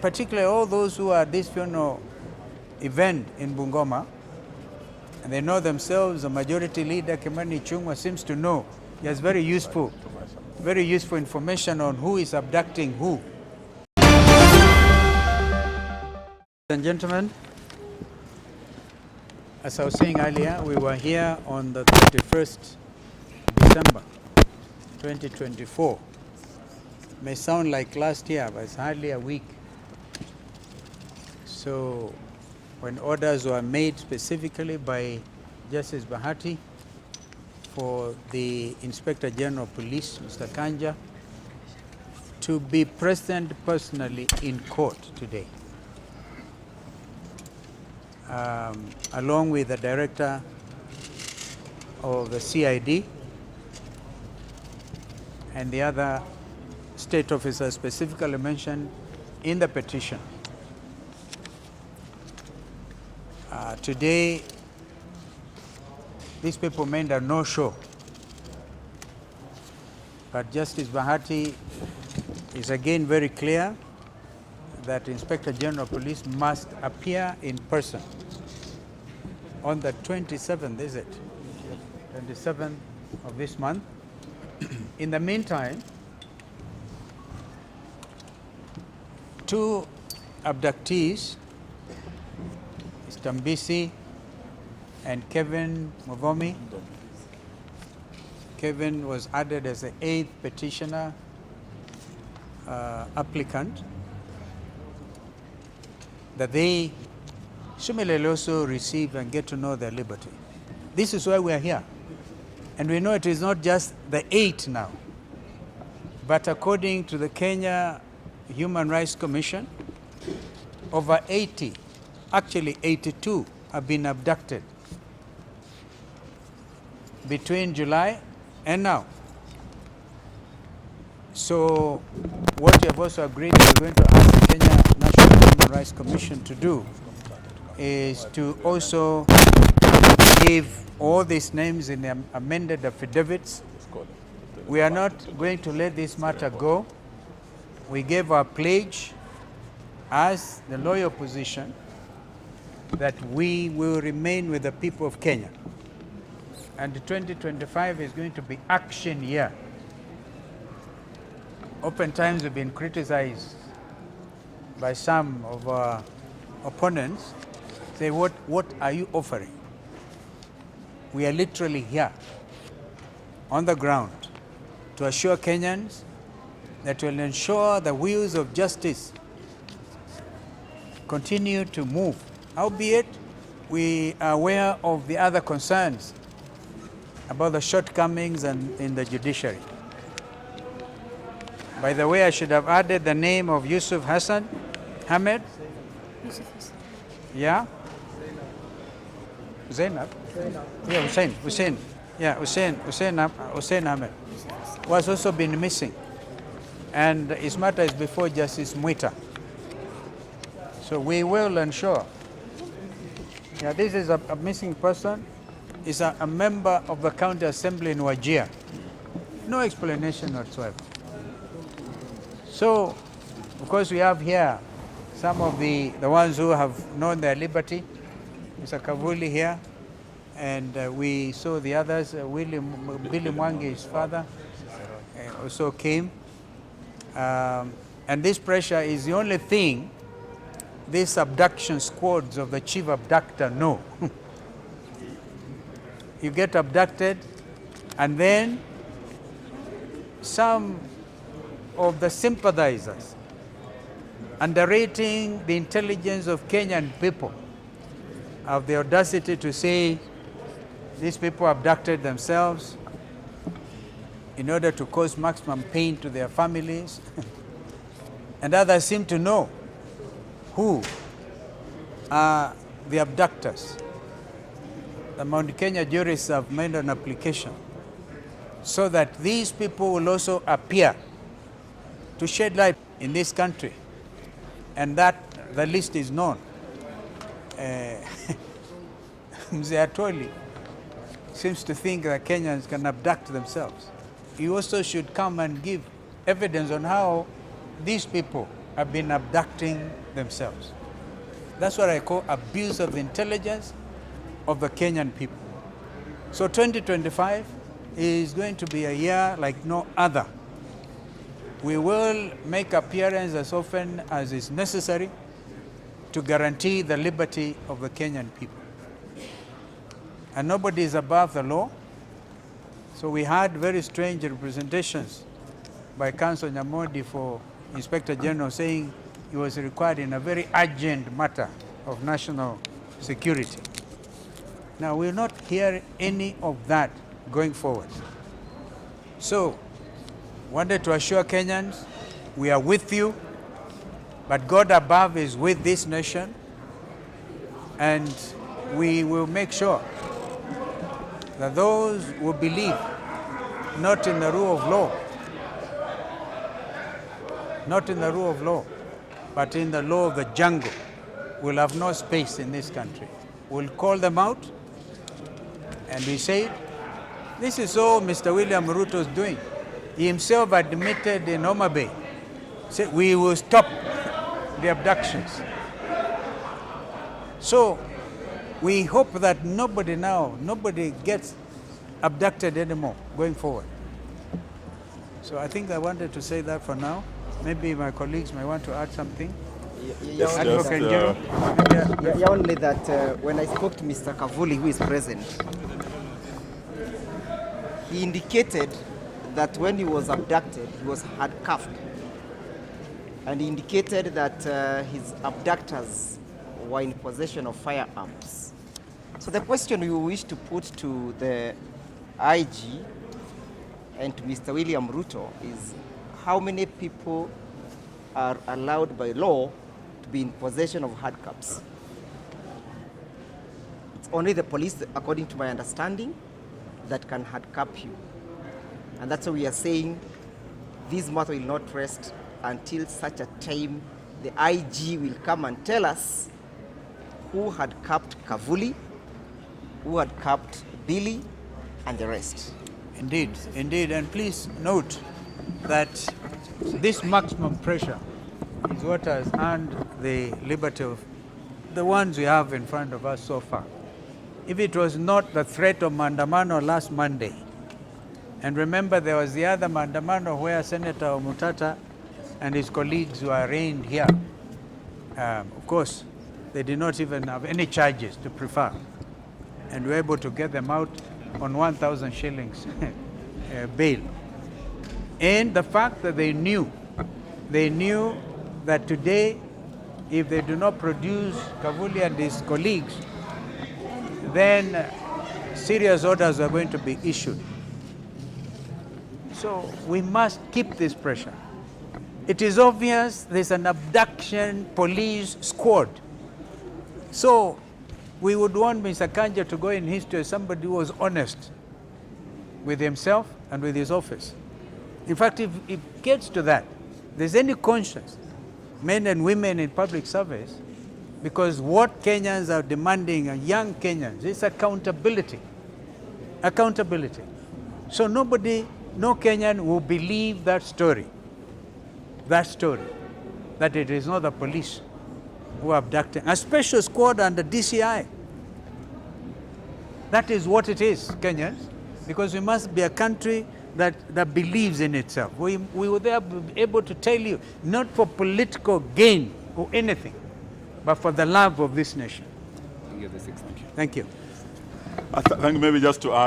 Particularly all those who are at this funeral event in Bungoma, and they know themselves, the majority leader, Kimani Ichung'wah, seems to know. He has very useful information on who is abducting who. Ladies and gentlemen, as I was saying earlier, we were here on the 31st December 2024. It may sound like last year, but it's hardly a week. So when orders were made specifically by Justice Bahati for the Inspector General of Police, Mr. Kanja, to be present personally in court today, along with the Director of the CID and the other state officers specifically mentioned in the petition. Today, these people made a no-show, but Justice Bahati is again very clear that Inspector General of Police must appear in person on the 27th, is it? 27th of this month. In the meantime, two abductees, Tambisi and Kevin Muvomi. Kevin was added as the 8th petitioner applicant, that they similarly also receive and get to know their liberty. This is why we are here. And we know it is not just the 8 now, but according to the Kenya Human Rights Commission, over 80, actually 82, have been abducted between July and now. So what we have also agreed we're going to ask the Kenya National Human Rights Commission to do is to also give all these names in the amended affidavits. We are not going to let this matter go. We gave our pledge as the loyal opposition that we will remain with the people of Kenya. And 2025 is going to be action year. Oftentimes we've been criticized by some of our opponents, say, what are you offering? We are literally here on the ground to assure Kenyans that will ensure the wheels of justice continue to move. Albeit, we are aware of the other concerns about the shortcomings in the judiciary. By the way, I should have added the name of Yusuf Hassan Ahmed. Yeah? Zainab? Yeah, Hussein. Yeah, Hussein Ahmed was also been missing. And his matter is before Justice Mwita. So we will ensure. Yeah, this is a missing person. Is a member of the county assembly in Wajir. No explanation whatsoever. So, of course, we have here some of the ones who have known their liberty. Mr. Kavuli here, and we saw the others. Billy Mwangi, his father, also came. And this pressure is the only thing these abduction squads of the chief abductor know. You get abducted, and then some of the sympathizers, underrating the intelligence of Kenyan people, have the audacity to say these people abducted themselves in order to cause maximum pain to their families. And others seem to know who are the abductors. The Mount Kenya jurists have made an application so that these people will also appear to shed light in this country, and that the list is known. Mzee Atoli seems to think that Kenyans can abduct themselves. He also should come and give evidence on how these people have been abducting themselves. That's what I call abuse of the intelligence of the Kenyan people. So 2025 is going to be a year like no other. We will make appearance as often as is necessary to guarantee the liberty of the Kenyan people. And nobody is above the law. So we had very strange representations by Counsel Nyamodi for Inspector General saying he was required in a very urgent matter of national security. Now, we will not hear any of that going forward. So, wanted to assure Kenyans, we are with you, but God above is with this nation, and we will make sure that those who believe not in the rule of law, not in the rule of law, but in the law of the jungle, will have no space in this country. We'll call them out, and we said, this is all Mr. William Ruto is doing. He himself admitted in Homa Bay, said we will stop the abductions. So we hope that nobody gets abducted anymore going forward. So I think I wanted to say that for now. Maybe my colleagues may want to add something. Only that when I spoke to Mr. Kavuli, who is present, he indicated that when he was abducted, he was handcuffed. And he indicated that his abductors were in possession of firearms. So the question we wish to put to the IG and to Mr. William Ruto is, how many people are allowed by law to be in possession of handcuffs? It's only the police, according to my understanding, that can handcuff you. And that's why we are saying this matter will not rest until such a time the IG will come and tell us who had cuffed Kavuli, who had cuffed Billy, and the rest. Indeed, indeed. And please note that this maximum pressure is what has earned the liberty of the ones we have in front of us so far. If it was not the threat of Maandamano last Monday, and remember there was the other Maandamano where Senator Omutata and his colleagues were arraigned here. Of course, they did not even have any charges to prefer, and we were able to get them out on 1,000 shillings bail. And the fact that they knew that today, if they do not produce Kavuli and his colleagues, then serious orders are going to be issued. So we must keep this pressure. It is obvious there's an abduction police squad. So we would want Mr. Kanja to go in history as somebody who was honest with himself and with his office. In fact, if it gets to that, there's any conscience, men and women in public service, because what Kenyans are demanding, and young Kenyans, is accountability. Accountability. So no Kenyan will believe that story, that it is not the police who are abducting. A special squad under DCI. That is what it is, Kenyans, because we must be a country that believes in itself. We will there be able to tell you, not for political gain or anything, but for the love of this nation. Thank you. Thank you. I think maybe just to add,